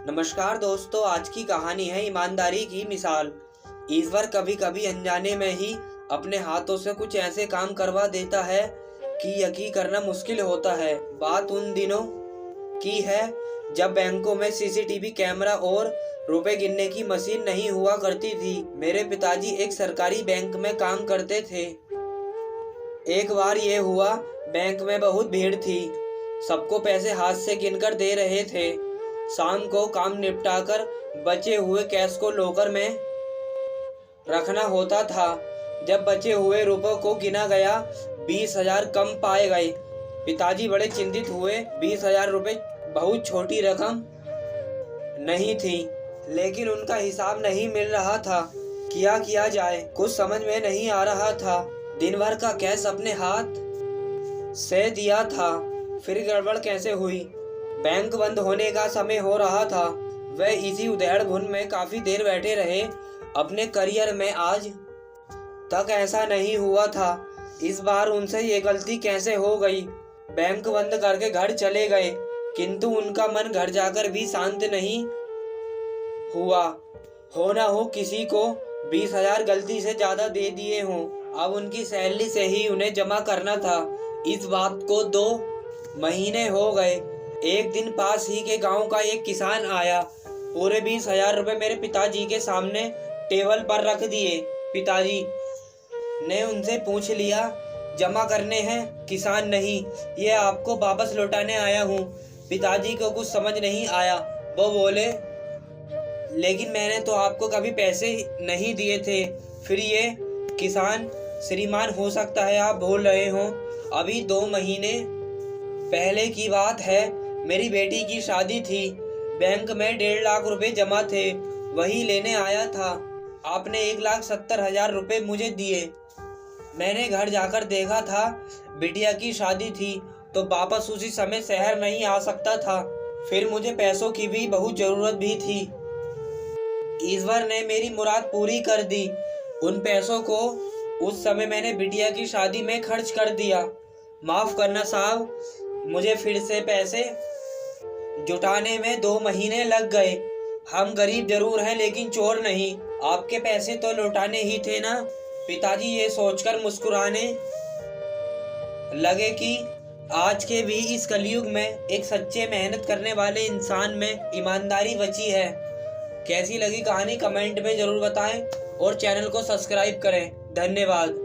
नमस्कार दोस्तों, आज की कहानी है ईमानदारी की मिसाल। ईश्वर कभी कभी अनजाने में ही अपने हाथों से कुछ ऐसे काम करवा देता है कि यकीन करना मुश्किल होता है। बात उन दिनों की है जब बैंकों में सीसीटीवी कैमरा और रुपए गिनने की मशीन नहीं हुआ करती थी। मेरे पिताजी एक सरकारी बैंक में काम करते थे। एक बार ये हुआ, बैंक में बहुत भीड़ थी। सबको पैसे हाथ से गिनकर दे रहे थे। शाम को काम निपटाकर बचे हुए कैश को लॉकर में रखना होता था। जब बचे हुए रुपयों को गिना गया, 20,000 कम पाए गए। पिताजी बड़े चिंतित हुए। 20,000 रुपये बहुत छोटी रकम नहीं थी, लेकिन उनका हिसाब नहीं मिल रहा था। क्या किया जाए, कुछ समझ में नहीं आ रहा था। दिन भर का कैश अपने हाथ से दिया था, फिर गड़बड़ कैसे हुई। बैंक बंद होने का समय हो रहा था। वह इसी उधेड़ बुन में काफी देर बैठे रहे। अपने करियर में आज तक ऐसा नहीं हुआ था। इस बार उनसे ये गलती कैसे हो गई। बैंक बंद करके घर चले गए, किंतु उनका मन घर जाकर भी शांत नहीं हुआ। हो ना हो किसी को 20,000 गलती से ज्यादा दे दिए हों। अब उनकी सैलरी से ही उन्हें जमा करना था। इस बात को 2 महीने हो गए। एक दिन पास ही के गांव का एक किसान आया। पूरे 20,000 रुपये मेरे पिताजी के सामने टेबल पर रख दिए। पिताजी ने उनसे पूछ लिया, जमा करने हैं? किसान, नहीं, ये आपको वापस लौटाने आया हूँ। पिताजी को कुछ समझ नहीं आया। वो बोले, लेकिन मैंने तो आपको कभी पैसे नहीं दिए थे। फिर ये किसान, श्रीमान, हो सकता है आप भूल रहे हो, अभी 2 महीने पहले की बात है। मेरी बेटी की शादी थी। बैंक में 1.5 लाख रुपए जमा थे, वही लेने आया था। आपने 1,70,000 रुपये मुझे दिए। मैंने घर जाकर देखा था, बिटिया की शादी थी तो वापस उसी समय शहर नहीं आ सकता था। फिर मुझे पैसों की भी बहुत जरूरत भी थी। ईश्वर ने मेरी मुराद पूरी कर दी। उन पैसों को उस समय मैंने बिटिया की शादी में खर्च कर दिया। माफ करना साहब, मुझे फिर से पैसे जुटाने में 2 महीने लग गए। हम गरीब जरूर हैं लेकिन चोर नहीं। आपके पैसे तो लौटाने ही थे ना। पिताजी ये सोचकर मुस्कुराने लगे कि आज के भी इस कलयुग में एक सच्चे मेहनत करने वाले इंसान में ईमानदारी बची है। कैसी लगी कहानी कमेंट में जरूर बताएं और चैनल को सब्सक्राइब करें। धन्यवाद।